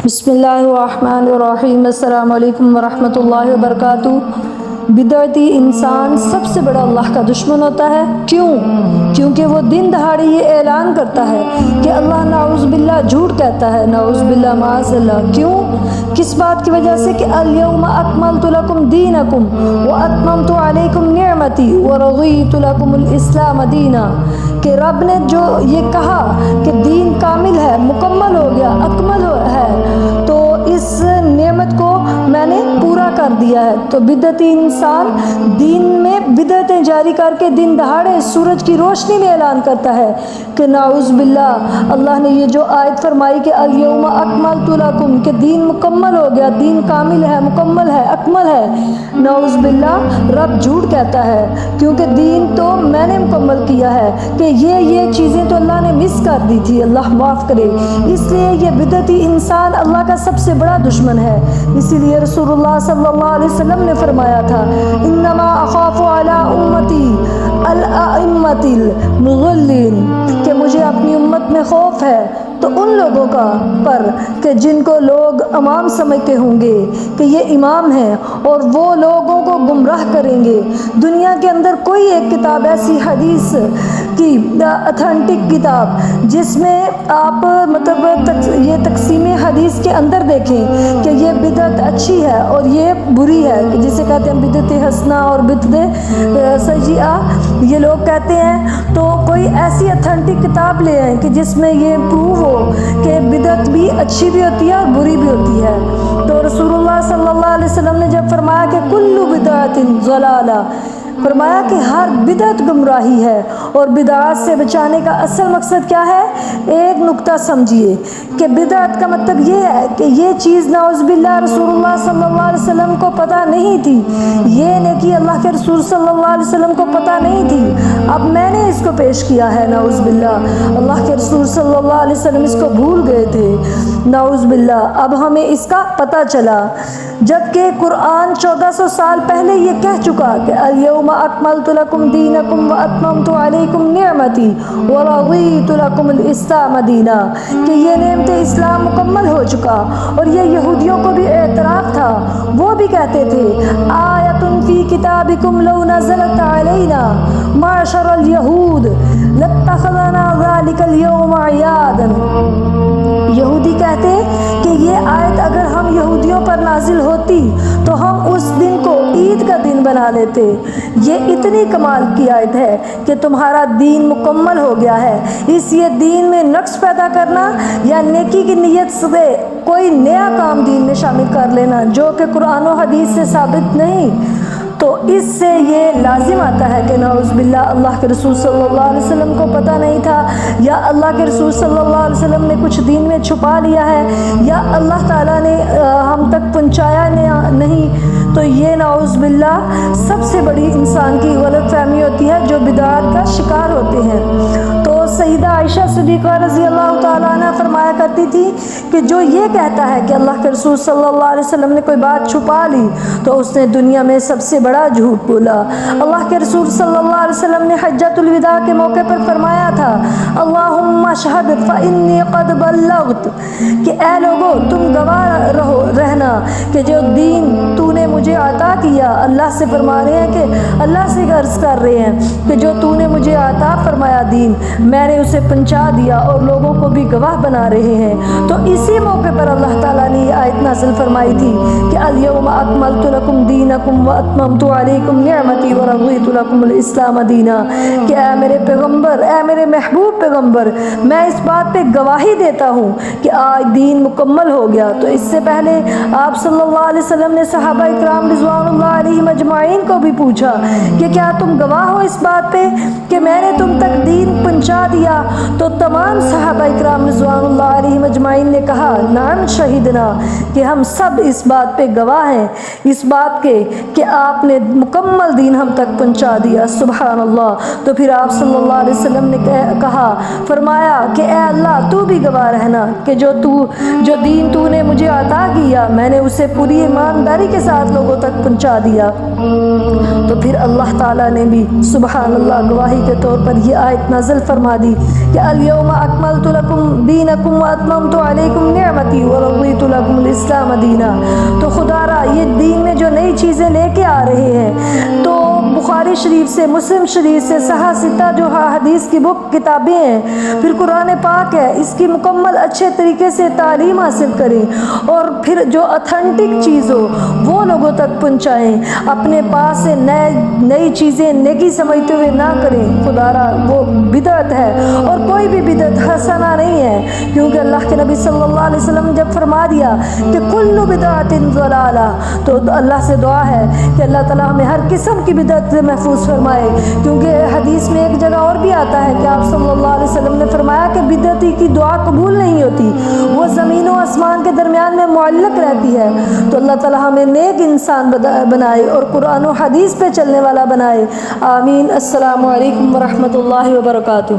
بسم اللہ الرحمن الرحیم۔ السلام علیکم ورحمۃ اللہ وبرکاتہ۔ بدعتی انسان سب سے بڑا اللہ کا دشمن ہوتا ہے۔ کیوں؟ کیونکہ وہ دن دہاڑے یہ اعلان کرتا ہے کہ اللہ نعوذ باللہ جھوٹ کہتا ہے، نعوذ باللہ معاذ اللہ۔ کیوں؟ کس بات کی وجہ سے کہ الیوم اکملت لکم دینکم واتممت علیکم نعمتی ورضیت لکم الاسلام دینا، کہ رب نے جو یہ کہا کہ دین کامل ہے، مکمل ہو گیا، اکمل ہے، تو اس نعمت کو میں نے پورا کر دیا ہے۔ تو بدعتی انسان دین میں بدعتیں جاری کر کے دن دہاڑے سورج کی روشنی میں اعلان کرتا ہے کہ نعوذ باللہ اللہ نے یہ جو آیت فرمائی کہ الیوم اکملت لکم، کہ دین مکمل ہو گیا، دین کامل ہے، مکمل ہے، اکمل ہے، نعوذ باللہ رب جھوٹ کہتا ہے، کیونکہ دین تو میں نے مکمل کیا ہے، کہ یہ چیزیں تو اللہ نے مس کر دی تھی، اللہ معاف کرے۔ اس لیے یہ بدعتی انسان اللہ کا سب سے بڑا دشمن ہے۔ اسی لیے رسول اللہ صلی اللہ علیہ وسلم نے فرمایا تھا انما اخاف علی امتی الائمۃ المضلین، کہ مجھے اپنی امت میں خوف ہے تو ان لوگوں کا پر کہ جن کو لوگ امام سمجھتے ہوں گے کہ یہ امام ہیں اور وہ لوگوں کو گمراہ کریں گے۔ دنیا کے اندر کوئی ایک کتاب ایسی حدیث کی اتھینٹک کتاب جس میں آپ یہ تقسیم حدیث کے اندر دیکھیں کہ یہ بدعت اچھی ہے اور یہ بری ہے، کہ جسے کہتے ہیں بدعت حسنہ اور بدعت سیئہ یہ لوگ کہتے ہیں، تو کوئی ایسی اتھینٹک کتاب لے آئیں کہ جس میں یہ پروو ہو کہ بدعت بھی اچھی بھی ہوتی ہے اور بری بھی ہوتی ہے۔ تو رسول اللہ صلی اللہ علیہ وسلم نے جب فرمایا کہ کل بدعت ضلالہ، فرمایا کہ ہر بدعت گمراہی ہے، اور بدعات سے بچانے کا اصل مقصد کیا ہے؟ ایک نقطہ سمجھیے کہ بدعت کا مطلب یہ ہے کہ یہ چیز نعوذ باللہ رسول اللہ صلی اللہ علیہ وسلم کو پتہ نہیں تھی، یہ نیکی اللہ کے رسول صلی اللہ علیہ وسلم کو پتہ نہیں تھی، اب میں نے اس کو پیش کیا ہے، نعوذ باللہ اللہ کے رسول صلی اللہ علیہ وسلم اس کو بھول گئے تھے، نعوذ باللہ اب ہمیں اس کا پتہ چلا، جبکہ قرآن 1400 سال پہلے یہ کہہ چکا کہ الیوم اکملت لکم دینکم واتممت علیکم نعمتی ورضیت لکم الاسلام دینا، کہ یہ نعمت اسلام مکمل ہو چکا۔ اور یہ یہودیوں کو بھی اعتراف تھا، وہ بھی کہتے تھے آیۃ فی کتابکم لو نزلت علینا معشر الیہود لاتخذنا ذلک اليوم عیادا، یہودی کہتے کہ یہ آیت اگر ہم یہودیوں پر نازل ہوتی تو ہم اس دن کو عید کا دن بنا لیتے۔ یہ اتنی کمال کی آیت ہے کہ تمہارا دین مکمل ہو گیا ہے، اس یہ دین میں نقص پیدا کرنا یا نیکی کی نیت سے کوئی نیا کام دین میں شامل کر لینا جو کہ قرآن و حدیث سے ثابت نہیں، تو اس سے یہ لازم آتا ہے کہ نعوذ باللہ اللہ کے رسول صلی اللہ علیہ وسلم کو پتہ نہیں تھا، یا اللہ کے رسول صلی اللہ علیہ وسلم نے کچھ دین میں چھپا لیا ہے، یا اللہ تعالیٰ نے ہم تک پہنچایا نہیں، تو یہ نعوذ باللہ سب سے بڑی انسان کی غلط فہمی ہوتی ہے جو بدعات کا شکار ہوتے ہیں۔ تو سیدہ عائشہ صدیقہ رضی اللہ تعالیٰ عنہ فرمایا کرتی تھی کہ جو یہ کہتا ہے کہ اللہ کے رسول صلی اللہ علیہ وسلم نے کوئی بات چھپا لی تو اس نے دنیا میں سب سے بڑا جھوٹ بولا۔ اللہ کے رسول صلی اللہ علیہ وسلم نے حجۃ الوداع کے موقع پر فرمایا تھا اللہم اشہد فانی قد بلغت، کہ اے لوگو تم گواہ رہنا کہ جو دین تو نے مجھے عطا کیا، اللہ سے فرما رہے ہیں کہ اللہ سے عرض کر رہے ہیں کہ جو تو نے مجھے عطا فرمایا دین میں نے اسے پہنچا دیا اور لوگوں کو بھی گواہ بنا رہے ہیں۔ تو اسی موقع پر اللہ تعالیٰ نے یہ آیت نازل فرمائی تھی کہ الیوم اکملت لکم دینکم واتممت علیکم نعمتی ورضیت لکم الاسلام دینا، کہ اے میرے پیغمبر، اے میرے محبوب پیغمبر، میں اس بات پہ گواہی دیتا ہوں کہ آج دین مکمل ہو گیا۔ تو اس سے پہلے آپ صلی اللہ علیہ وسلم نے صحابہ اکرام رضوان اللہ علیہم اجمعین کو بھی پوچھا کہ کیا تم گواہ ہو اس بات پہ کہ میں نے تم تک دین پہنچا دیا؟ تو تمام صحابہ اکرام رضوان اللہ علیہم اجمعین نے کہا نعم شہیدنا، کہ ہم سب اس بات پہ گواہ ہیں، اس بات کے کہ آپ نے مکمل دین ہم تک پہنچا دیا۔ سبحان اللہ۔ تو پھر آپ صلی اللہ علیہ وسلم نے کہا، فرمایا کہ اے اللہ تو بھی گواہ رہنا کہ جو دین تو نے مجھے عطا کیا میں نے اسے پوری ایمانداری کے ساتھ لوگوں تک پہنچا دیا۔ تو پھر اللہ تعالیٰ نے بھی سبحان اللہ گواہی کے طور پر یہ آیت نازل فرمائی۔ فرما دی کہ الیوم اکملت لکم دینکم واتممت علیکم نعمتی ورضیت لکم الاسلام دینا۔ تو خدا را یہ دین میں جو نئی چیزیں لے کے آ رہے ہیں، تو بخاری شریف سے، مسلم شریف سے، صحیح ستہ جو حدیث کی بک کتابیں ہیں، پھر قرآن پاک ہے، اس کی مکمل اچھے طریقے سے تعلیم حاصل کریں، اور پھر جو اتھینٹک چیز ہو وہ لوگوں تک پہنچائیں، اپنے پاس سے نئی چیزیں نیکی سمجھتے ہوئے نہ کریں، خدا را وہ بدعت ہے، اور کوئی بھی بدعت حسنہ نہیں ہے، کیونکہ اللہ کے نبی صلی اللہ علیہ وسلم نے جب فرما دیا کہ کل بدعت ضلالہ، تو اللہ سے دعا ہے کہ اللہ تعالیٰ ہمیں ہر قسم کی بدعت سے محفوظ فرمائے، کیونکہ حدیث میں ایک جگہ اور بھی آتا ہے کہ آپ صلی اللہ علیہ وسلم نے فرمایا کہ بدعتی کی دعا قبول نہیں ہوتی، وہ زمین و آسمان کے درمیان میں معلق رہتی ہے۔ تو اللہ تعالیٰ ہمیں نیک انسان بنائے اور قرآن و حدیث پہ چلنے والا بنائے، آمین۔ السلام علیکم ورحمۃ اللہ وبرکاتہ۔